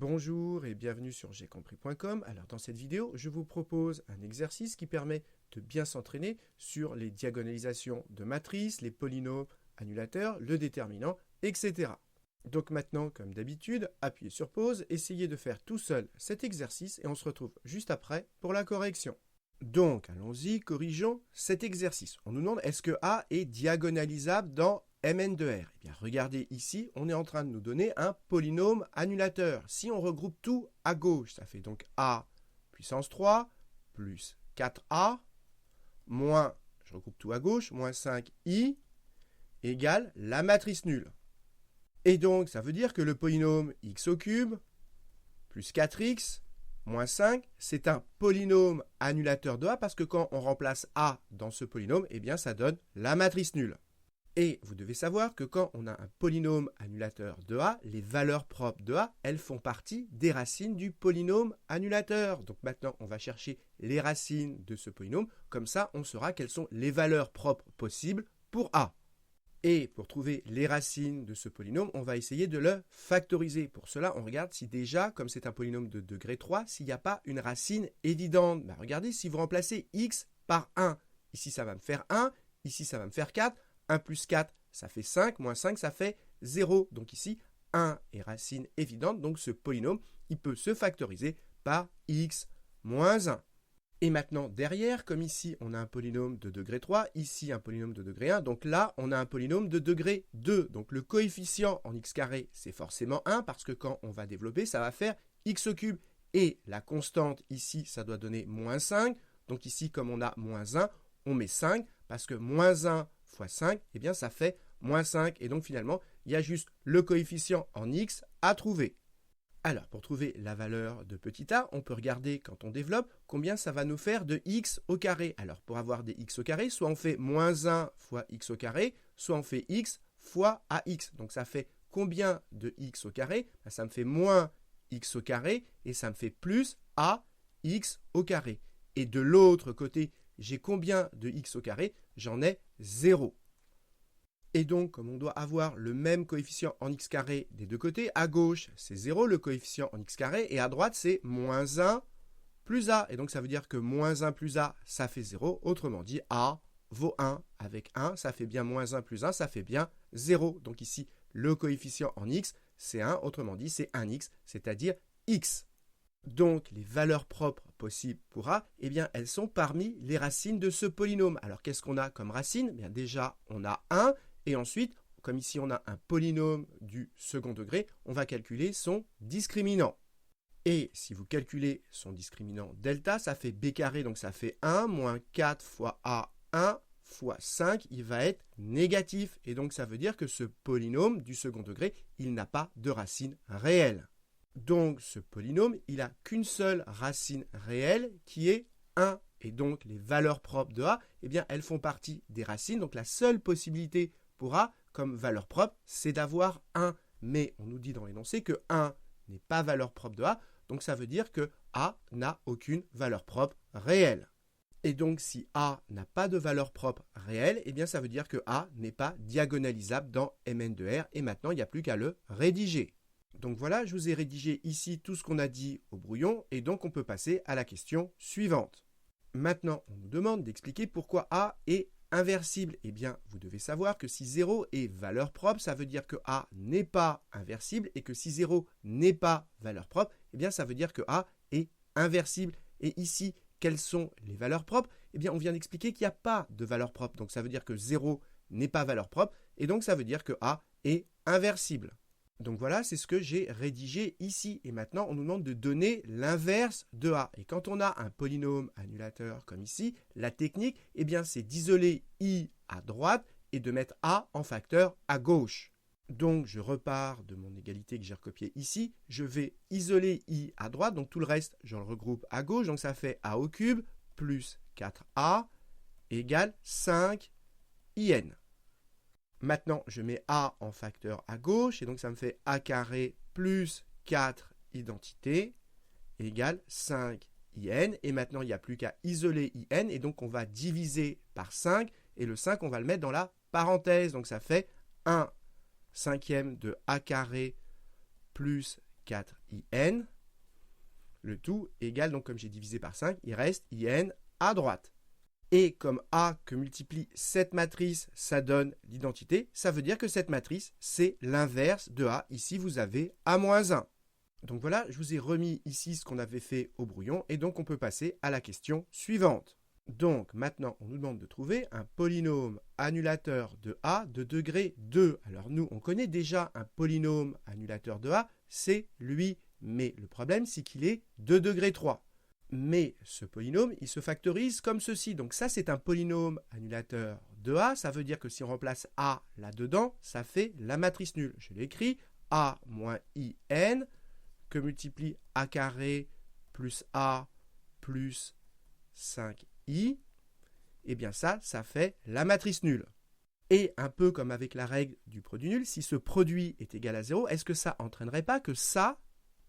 Bonjour et bienvenue sur jaicompris.com. Alors dans cette vidéo, je vous propose un exercice qui permet de bien s'entraîner sur les diagonalisations de matrices, les polynômes annulateurs, le déterminant, etc. Donc maintenant, comme d'habitude, appuyez sur pause, essayez de faire tout seul cet exercice et on se retrouve juste après pour la correction. Donc allons-y, corrigeons cet exercice. On nous demande est-ce que A est diagonalisable dans Mn de R. Eh bien, regardez ici, on est en train de nous donner un polynôme annulateur. Si on regroupe tout à gauche, ça fait donc A puissance 3 plus 4A moins, je regroupe tout à gauche, moins 5I égale la matrice nulle. Et donc, ça veut dire que le polynôme x au cube plus 4x moins 5, c'est un polynôme annulateur de A parce que quand on remplace A dans ce polynôme, eh bien, ça donne la matrice nulle. Et vous devez savoir que quand on a un polynôme annulateur de A, les valeurs propres de A, elles font partie des racines du polynôme annulateur. Donc maintenant, on va chercher les racines de ce polynôme. Comme ça, on saura quelles sont les valeurs propres possibles pour A. Et pour trouver les racines de ce polynôme, on va essayer de le factoriser. Pour cela, on regarde si déjà, comme c'est un polynôme de degré 3, s'il n'y a pas une racine évidente. Ben regardez, si vous remplacez x par 1, ici ça va me faire 1, ici ça va me faire 4, 1 plus 4, ça fait 5, moins 5, ça fait 0. Donc ici, 1 est racine évidente, donc ce polynôme, il peut se factoriser par x moins 1. Et maintenant, derrière, comme ici, on a un polynôme de degré 3, ici un polynôme de degré 1, donc là, on a un polynôme de degré 2. Donc le coefficient en x carré, c'est forcément 1, parce que quand on va développer, ça va faire x au cube. Et la constante ici, ça doit donner moins 5. Donc ici, comme on a moins 1, on met 5, parce que moins 1 fois 5, eh bien ça fait moins 5. Et donc finalement, il y a juste le coefficient en x à trouver. Alors, pour trouver la valeur de petit a, on peut regarder quand on développe combien ça va nous faire de x au carré. Alors, pour avoir des x au carré, soit on fait moins 1 fois x au carré, soit on fait x fois ax. Donc ça fait combien de x au carré? Ça me fait moins x au carré et ça me fait plus ax au carré. Et de l'autre côté, j'ai combien de x au carré? J'en ai 0. Et donc, comme on doit avoir le même coefficient en x carré des deux côtés, à gauche, c'est 0, le coefficient en x carré, et à droite, c'est moins 1 plus a. Et donc, ça veut dire que moins 1 plus a, ça fait 0. Autrement dit, a vaut 1 avec 1, ça fait bien moins 1 plus 1, ça fait bien 0. Donc ici, le coefficient en x, c'est 1, autrement dit, c'est 1x, c'est-à-dire x. Donc, les valeurs propres possibles pour A, eh bien, elles sont parmi les racines de ce polynôme. Alors, qu'est-ce qu'on a comme racine? Eh bien, déjà, on a 1, et ensuite, comme ici, on a un polynôme du second degré, on va calculer son discriminant. Et si vous calculez son discriminant delta, ça fait b carré, donc ça fait 1 moins 4 fois a1 fois 5, il va être négatif. Et donc, ça veut dire que ce polynôme du second degré, il n'a pas de racine réelle. Donc, ce polynôme, il n'a qu'une seule racine réelle qui est 1. Et donc, les valeurs propres de A, eh bien, elles font partie des racines. Donc, la seule possibilité pour A, comme valeur propre, c'est d'avoir 1. Mais on nous dit dans l'énoncé que 1 n'est pas valeur propre de A. Donc, ça veut dire que A n'a aucune valeur propre réelle. Et donc, si A n'a pas de valeur propre réelle, eh bien, ça veut dire que A n'est pas diagonalisable dans Mn de R. Et maintenant, il n'y a plus qu'à le rédiger. Donc voilà, je vous ai rédigé ici tout ce qu'on a dit au brouillon et donc on peut passer à la question suivante. Maintenant, on nous demande d'expliquer pourquoi A est inversible. Eh bien, vous devez savoir que si 0 est valeur propre, ça veut dire que A n'est pas inversible et que si 0 n'est pas valeur propre, eh bien ça veut dire que A est inversible. Et ici, quelles sont les valeurs propres? Eh bien, on vient d'expliquer qu'il n'y a pas de valeur propre. Donc ça veut dire que 0 n'est pas valeur propre et donc ça veut dire que A est inversible. Donc voilà, c'est ce que j'ai rédigé ici. Et maintenant, on nous demande de donner l'inverse de A. Et quand on a un polynôme annulateur comme ici, la technique, eh bien, c'est d'isoler I à droite et de mettre A en facteur à gauche. Donc, je repars de mon égalité que j'ai recopiée ici. Je vais isoler I à droite. Donc, tout le reste, je le regroupe à gauche. Donc, ça fait A au cube plus 4A égale 5IN. Maintenant, je mets A en facteur à gauche, et donc ça me fait A carré plus 4 identité égale 5 IN. Et maintenant, il n'y a plus qu'à isoler IN, et donc on va diviser par 5, et le 5, on va le mettre dans la parenthèse. Donc ça fait 1 cinquième de A carré plus 4in. Le tout égale, donc comme j'ai divisé par 5, il reste in à droite. Et comme A que multiplie cette matrice, ça donne l'identité, ça veut dire que cette matrice, c'est l'inverse de A. Ici, vous avez A-1. Donc voilà, je vous ai remis ici ce qu'on avait fait au brouillon, et donc on peut passer à la question suivante. Donc maintenant, on nous demande de trouver un polynôme annulateur de A de degré 2. Alors nous, on connaît déjà un polynôme annulateur de A, c'est lui, mais le problème, c'est qu'il est de degré 3. Mais ce polynôme, il se factorise comme ceci. Donc ça, c'est un polynôme annulateur de A. Ça veut dire que si on remplace A là-dedans, ça fait la matrice nulle. Je l'écris, A moins IN, que multiplie A carré plus A plus 5I. Et bien ça fait la matrice nulle. Et un peu comme avec la règle du produit nul, si ce produit est égal à 0, est-ce que ça entraînerait pas que ça,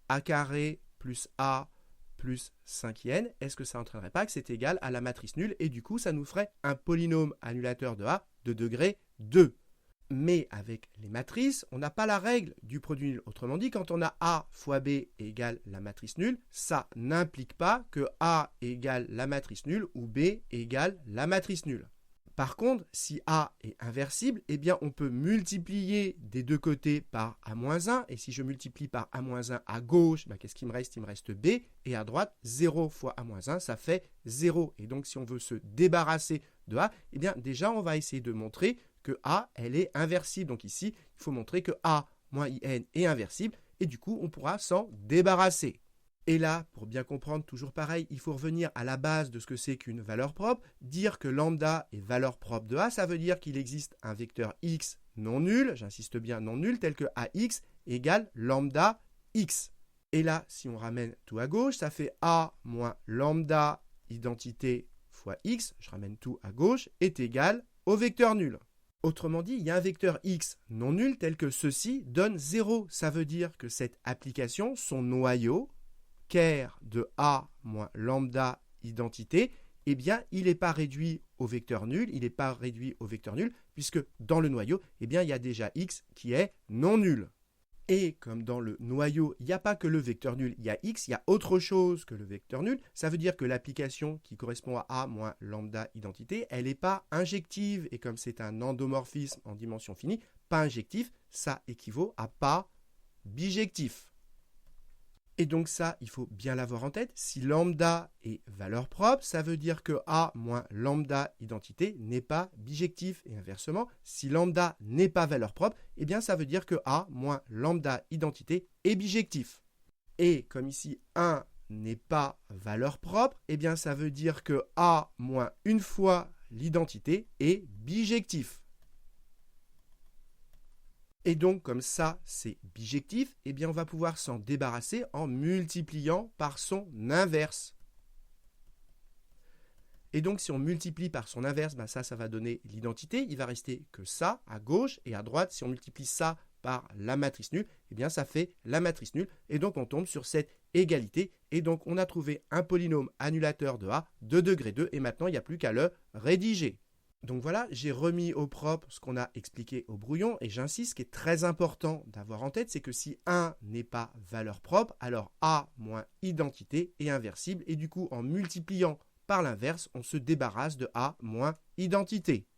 A carré plus A plus 5in, est-ce que ça n'entraînerait pas que c'est égal à la matrice nulle et du coup ça nous ferait un polynôme annulateur de A de degré 2. Mais avec les matrices, on n'a pas la règle du produit nul. Autrement dit, quand on a A fois B égale la matrice nulle, ça n'implique pas que A égale la matrice nulle ou B égale la matrice nulle. Par contre, si A est inversible, eh bien on peut multiplier des deux côtés par A-1. Et si je multiplie par A-1 à gauche, qu'est-ce qu'il me reste? Il me reste B. Et à droite, 0 fois A-1, ça fait 0. Et donc si on veut se débarrasser de A, eh bien déjà on va essayer de montrer que A, elle est inversible. Donc ici, il faut montrer que A moins IN est inversible. Et du coup, on pourra s'en débarrasser. Et là, pour bien comprendre, toujours pareil, il faut revenir à la base de ce que c'est qu'une valeur propre. Dire que lambda est valeur propre de A, ça veut dire qu'il existe un vecteur x non nul, j'insiste bien non nul, tel que AX égale lambda x. Et là, si on ramène tout à gauche, ça fait A moins lambda identité fois x, je ramène tout à gauche, est égal au vecteur nul. Autrement dit, il y a un vecteur x non nul tel que ceci donne 0. Ça veut dire que cette application, son noyau, ker de A moins lambda identité, eh bien, il n'est pas réduit au vecteur nul, puisque dans le noyau, eh bien, il y a déjà x qui est non nul. Et comme dans le noyau, il n'y a pas que le vecteur nul, il y a x, il y a autre chose que le vecteur nul, ça veut dire que l'application qui correspond à A moins lambda identité, elle n'est pas injective, et comme c'est un endomorphisme en dimension finie, pas injectif, ça équivaut à pas bijectif. Et donc ça, il faut bien l'avoir en tête. Si lambda est valeur propre, ça veut dire que A moins lambda identité n'est pas bijectif. Et inversement, si lambda n'est pas valeur propre, eh bien ça veut dire que A moins lambda identité est bijectif. Et comme ici 1 n'est pas valeur propre, eh bien ça veut dire que A moins une fois l'identité est bijectif. Et donc, comme ça, c'est bijectif, eh bien, on va pouvoir s'en débarrasser en multipliant par son inverse. Et donc, si on multiplie par son inverse, ça va donner l'identité. Il va rester que ça à gauche et à droite. Si on multiplie ça par la matrice nulle, eh bien, ça fait la matrice nulle. Et donc, on tombe sur cette égalité. Et donc, on a trouvé un polynôme annulateur de A de degré 2. Et maintenant, il n'y a plus qu'à le rédiger. Donc voilà, j'ai remis au propre ce qu'on a expliqué au brouillon et j'insiste, ce qui est très important d'avoir en tête, c'est que si 1 n'est pas valeur propre, alors A moins identité est inversible et du coup en multipliant par l'inverse, on se débarrasse de A moins identité.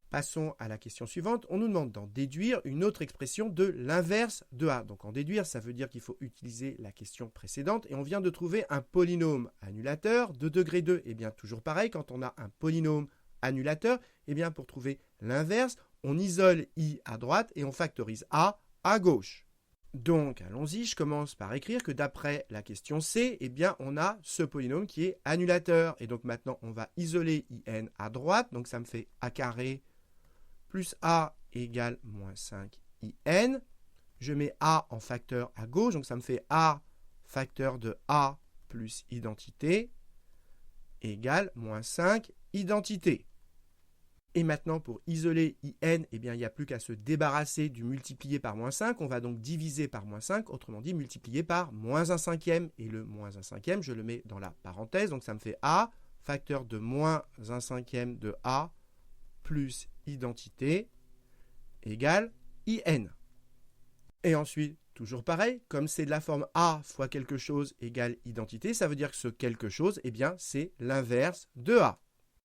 Passons à la question suivante, on nous demande d'en déduire une autre expression de l'inverse de A. Donc en déduire, ça veut dire qu'il faut utiliser la question précédente et on vient de trouver un polynôme annulateur de degré 2. Et bien toujours pareil, quand on a un polynôme annulateur, eh bien pour trouver l'inverse, on isole I à droite et on factorise A à gauche. Donc allons-y, je commence par écrire que d'après la question C, eh bien on a ce polynôme qui est annulateur. Et donc maintenant on va isoler IN à droite, donc ça me fait A carré plus A égale moins 5 IN. Je mets A en facteur à gauche, donc ça me fait A facteur de A plus identité égale moins 5 identité. Et maintenant, pour isoler IN, eh bien, il n'y a plus qu'à se débarrasser du multiplié par moins 5. On va donc diviser par moins 5, autrement dit multiplier par moins 1 cinquième. Et le moins 1 cinquième, je le mets dans la parenthèse. Donc ça me fait A, facteur de moins 1 cinquième de A, plus identité, égale IN. Et ensuite, toujours pareil, comme c'est de la forme A fois quelque chose égale identité, ça veut dire que ce quelque chose, eh bien, c'est l'inverse de A.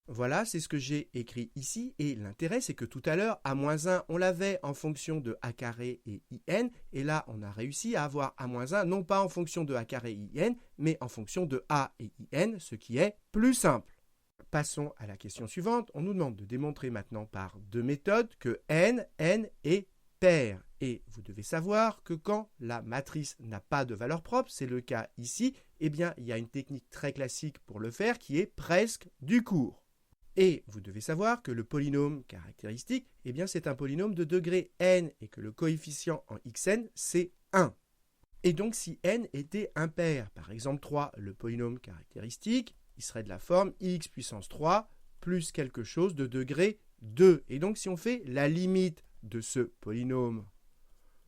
Voilà, c'est ce que j'ai écrit ici, et l'intérêt, c'est que tout à l'heure, A-1, on l'avait en fonction de A carré et IN, et là, on a réussi à avoir A-1 non pas en fonction de A carré et IN, mais en fonction de A et IN, ce qui est plus simple. Passons à la question suivante. On nous demande de démontrer maintenant par deux méthodes que n est pair. Et vous devez savoir que quand la matrice n'a pas de valeur propre, c'est le cas ici, eh bien, il y a une technique très classique pour le faire qui est presque du court. Et vous devez savoir que le polynôme caractéristique, eh bien, c'est un polynôme de degré n et que le coefficient en xn, c'est 1. Et donc, si n était impair, par exemple 3, le polynôme caractéristique, il serait de la forme x puissance 3 plus quelque chose de degré 2. Et donc, si on fait la limite de ce polynôme,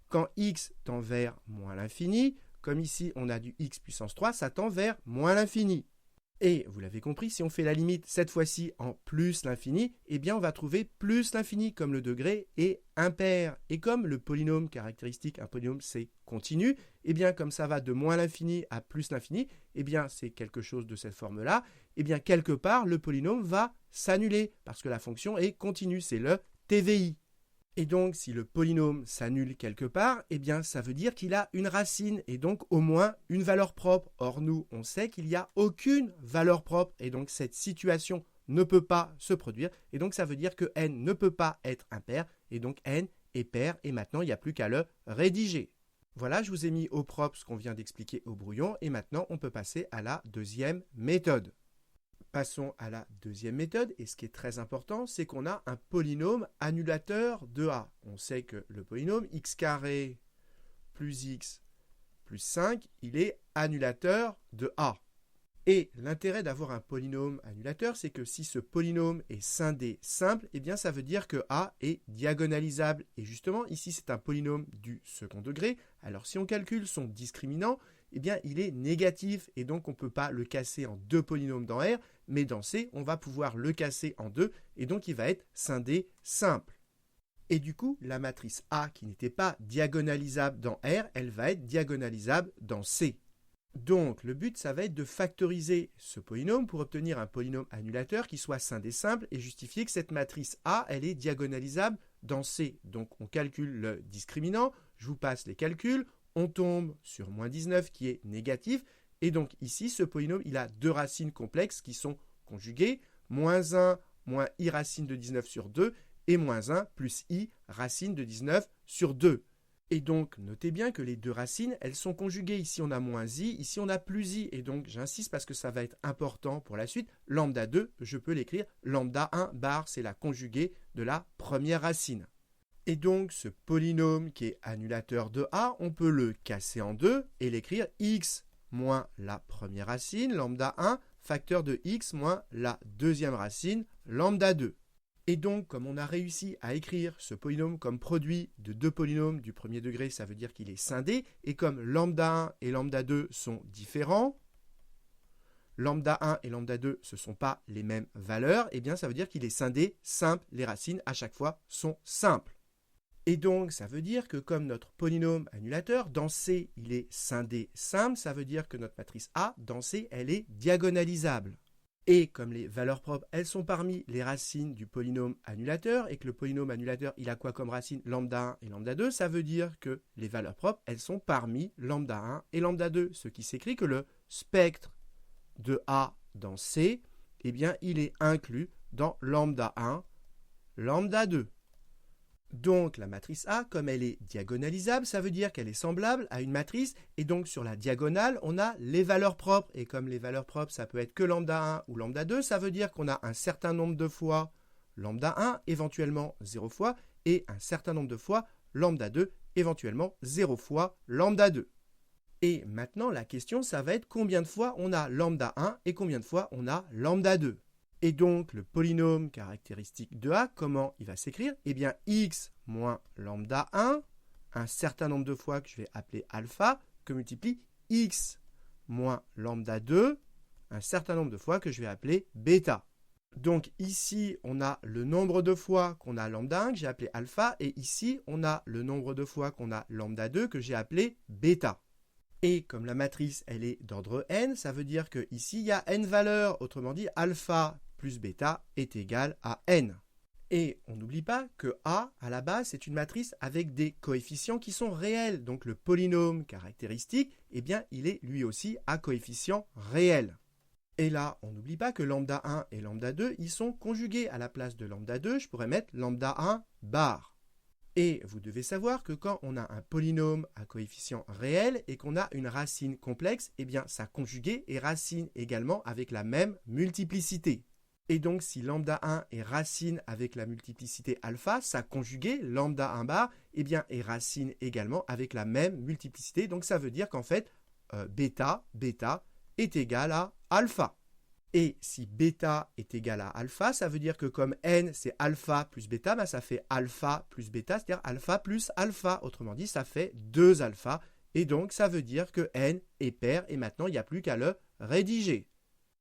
quand x tend vers moins l'infini, comme ici on a du x puissance 3, ça tend vers moins l'infini. Et vous l'avez compris, si on fait la limite cette fois-ci en plus l'infini, eh bien on va trouver plus l'infini comme le degré est impair. Et comme le polynôme caractéristique, un polynôme c'est continu, eh bien comme ça va de moins l'infini à plus l'infini, eh bien c'est quelque chose de cette forme-là, eh bien quelque part le polynôme va s'annuler parce que la fonction est continue, c'est le TVI. Et donc, si le polynôme s'annule quelque part, eh bien, ça veut dire qu'il a une racine et donc au moins une valeur propre. Or, nous, on sait qu'il n'y a aucune valeur propre et donc cette situation ne peut pas se produire. Et donc, ça veut dire que n ne peut pas être impair et donc n est pair et maintenant, il n'y a plus qu'à le rédiger. Voilà, je vous ai mis au propre ce qu'on vient d'expliquer au brouillon et maintenant, on peut passer à la deuxième méthode. Passons à la deuxième méthode, et ce qui est très important, c'est qu'on a un polynôme annulateur de A. On sait que le polynôme x carré plus x plus 5, il est annulateur de A. Et l'intérêt d'avoir un polynôme annulateur, c'est que si ce polynôme est scindé simple, eh bien ça veut dire que A est diagonalisable. Et justement, ici, c'est un polynôme du second degré. Alors si on calcule son discriminant, eh bien, il est négatif et donc on ne peut pas le casser en deux polynômes dans R, mais dans C, on va pouvoir le casser en deux et donc il va être scindé simple. Et du coup, la matrice A qui n'était pas diagonalisable dans R, elle va être diagonalisable dans C. Donc, le but, ça va être de factoriser ce polynôme pour obtenir un polynôme annulateur qui soit scindé simple et justifier que cette matrice A, elle est diagonalisable dans C. Donc, on calcule le discriminant, je vous passe les calculs. On tombe sur moins 19 qui est négatif. Et donc ici, ce polynôme, il a deux racines complexes qui sont conjuguées. Moins 1 moins i racine de 19 sur 2 et moins 1 plus i racine de 19 sur 2. Et donc, notez bien que les deux racines, elles sont conjuguées. Ici, on a moins i, ici, on a plus i. Et donc, j'insiste parce que ça va être important pour la suite. Lambda 2, je peux l'écrire lambda 1 bar, c'est la conjuguée de la première racine. Et donc, ce polynôme qui est annulateur de A, on peut le casser en deux et l'écrire x moins la première racine, lambda 1, facteur de x moins la deuxième racine, lambda 2. Et donc, comme on a réussi à écrire ce polynôme comme produit de deux polynômes du premier degré, ça veut dire qu'il est scindé. Et comme lambda 1 et lambda 2 sont différents, lambda 1 et lambda 2, ce ne sont pas les mêmes valeurs, eh bien ça veut dire qu'il est scindé simple. Les racines, à chaque fois, sont simples. Et donc, ça veut dire que comme notre polynôme annulateur, dans C, il est scindé simple, ça veut dire que notre matrice A, dans C, elle est diagonalisable. Et comme les valeurs propres, elles sont parmi les racines du polynôme annulateur, et que le polynôme annulateur, il a quoi comme racine? Lambda 1 et lambda 2, ça veut dire que les valeurs propres, elles sont parmi lambda 1 et lambda 2, ce qui s'écrit que le spectre de A dans C, eh bien, il est inclus dans lambda 1, lambda 2. Donc la matrice A, comme elle est diagonalisable, ça veut dire qu'elle est semblable à une matrice, et donc sur la diagonale, on a les valeurs propres, et comme les valeurs propres, ça peut être que lambda 1 ou lambda 2, ça veut dire qu'on a un certain nombre de fois lambda 1, éventuellement 0 fois, et un certain nombre de fois lambda 2, éventuellement 0 fois lambda 2. Et maintenant, la question, ça va être combien de fois on a lambda 1 et combien de fois on a lambda 2. Et donc, le polynôme caractéristique de A, comment il va s'écrire? Eh bien, x moins lambda 1, un certain nombre de fois que je vais appeler alpha, que multiplie x moins lambda 2, un certain nombre de fois que je vais appeler bêta. Donc ici, on a le nombre de fois qu'on a lambda 1 que j'ai appelé alpha, et ici, on a le nombre de fois qu'on a lambda 2 que j'ai appelé bêta. Et comme la matrice, elle est d'ordre n, ça veut dire qu'ici, il y a n valeurs, autrement dit, alpha plus bêta est égal à n. Et on n'oublie pas que A, à la base, c'est une matrice avec des coefficients qui sont réels. Donc le polynôme caractéristique, eh bien, il est lui aussi à coefficient réel. Et là, on n'oublie pas que lambda 1 et lambda 2, ils sont conjugués. À la place de lambda 2, je pourrais mettre lambda 1 bar. Et vous devez savoir que quand on a un polynôme à coefficient réel et qu'on a une racine complexe, eh bien sa conjuguée est racine également avec la même multiplicité. Et donc si lambda 1 est racine avec la multiplicité alpha, sa conjuguée, lambda 1 bar, eh bien est racine également avec la même multiplicité. Donc ça veut dire qu'en fait, bêta est égal à alpha. Et si bêta est égal à alpha, ça veut dire que comme n c'est alpha plus bêta, ben ça fait alpha plus bêta, c'est-à-dire alpha plus alpha. Autrement dit, ça fait 2 alpha. Et donc, ça veut dire que n est pair. Et maintenant, il n'y a plus qu'à le rédiger.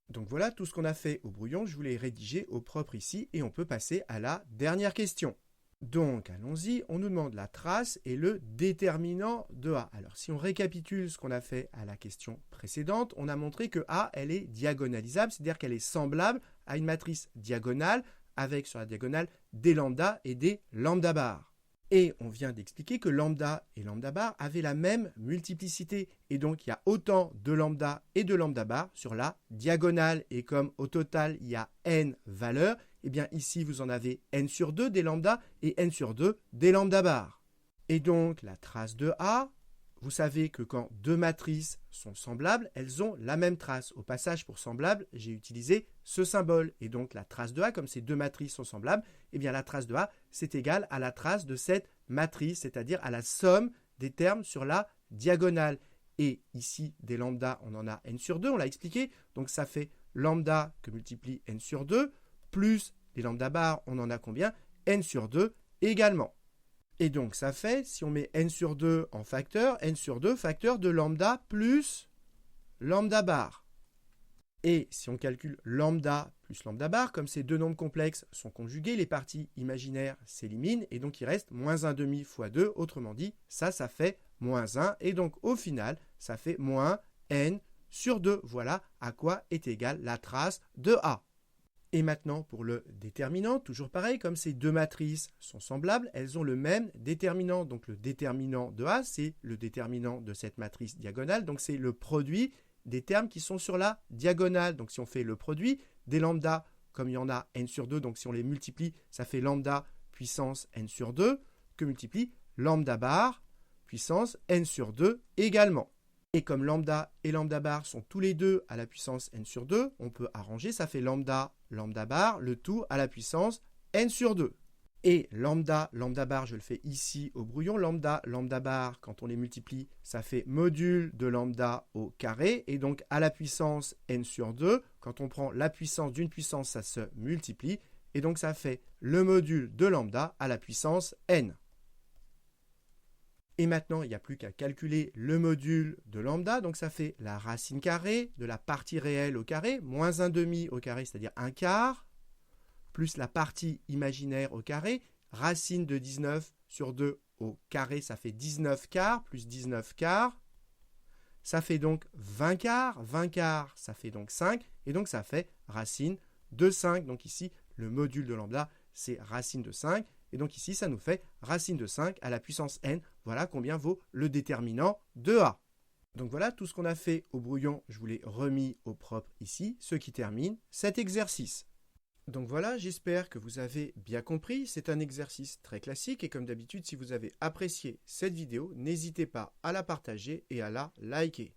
Donc voilà tout ce qu'on a fait au brouillon. Je vous l'ai rédigé au propre ici. Et on peut passer à la dernière question. Donc, allons-y, on nous demande la trace et le déterminant de A. Alors, si on récapitule ce qu'on a fait à la question précédente, on a montré que A, elle est diagonalisable, c'est-à-dire qu'elle est semblable à une matrice diagonale avec sur la diagonale des lambda et des lambda bar. Et on vient d'expliquer que lambda et lambda bar avaient la même multiplicité. Et donc, il y a autant de lambda et de lambda bar sur la diagonale. Et comme au total, il y a n valeurs, eh bien ici, vous en avez n sur 2 des lambda et n sur 2 des lambda bar. Et donc, la trace de A, vous savez que quand deux matrices sont semblables, elles ont la même trace. Au passage, pour semblable, j'ai utilisé ce symbole. Et donc, la trace de A, comme ces deux matrices sont semblables, eh bien la trace de A, c'est égal à la trace de cette matrice, c'est-à-dire à la somme des termes sur la diagonale. Et ici, des lambda, on en a n sur 2, on l'a expliqué. Donc, ça fait lambda que multiplie n sur 2, plus les lambda bar, on en a combien? N sur 2 également. Et donc, ça fait, si on met n sur 2 en facteur, n sur 2 facteur de lambda plus lambda bar. Et si on calcule lambda plus lambda bar, comme ces deux nombres complexes sont conjugués, les parties imaginaires s'éliminent, et donc il reste moins 1,5 fois 2, autrement dit, ça fait moins 1, et donc au final, ça fait moins n sur 2. Voilà à quoi est égale la trace de A. Et maintenant, pour le déterminant, toujours pareil, comme ces deux matrices sont semblables, elles ont le même déterminant. Donc le déterminant de A, c'est le déterminant de cette matrice diagonale. Donc c'est le produit des termes qui sont sur la diagonale. Donc si on fait le produit des lambda, comme il y en a n sur 2, donc si on les multiplie, ça fait lambda puissance n sur 2, que multiplie lambda bar puissance n sur 2 également. Et comme lambda et lambda bar sont tous les deux à la puissance n sur 2, on peut arranger, ça fait lambda bar, le tout à la puissance n sur 2. Et lambda bar, je le fais ici au brouillon, lambda bar, quand on les multiplie, ça fait module de lambda au carré, et donc à la puissance n sur 2, quand on prend la puissance d'une puissance, ça se multiplie, et donc ça fait le module de lambda à la puissance n. Et maintenant, il n'y a plus qu'à calculer le module de lambda, donc ça fait la racine carrée de la partie réelle au carré, moins 1,5 au carré, c'est-à-dire 1 quart, plus la partie imaginaire au carré, racine de 19 sur 2 au carré, ça fait 19 quarts, plus 19 quarts, ça fait donc 20 quarts, ça fait donc 5, et donc ça fait racine de 5. Donc ici, le module de lambda, c'est racine de 5, et donc ici, ça nous fait racine de 5 à la puissance n. Voilà combien vaut le déterminant de A. Donc voilà tout ce qu'on a fait au brouillon. Je vous l'ai remis au propre ici, ce qui termine cet exercice. Donc voilà, j'espère que vous avez bien compris. C'est un exercice très classique et comme d'habitude, si vous avez apprécié cette vidéo, n'hésitez pas à la partager et à la liker.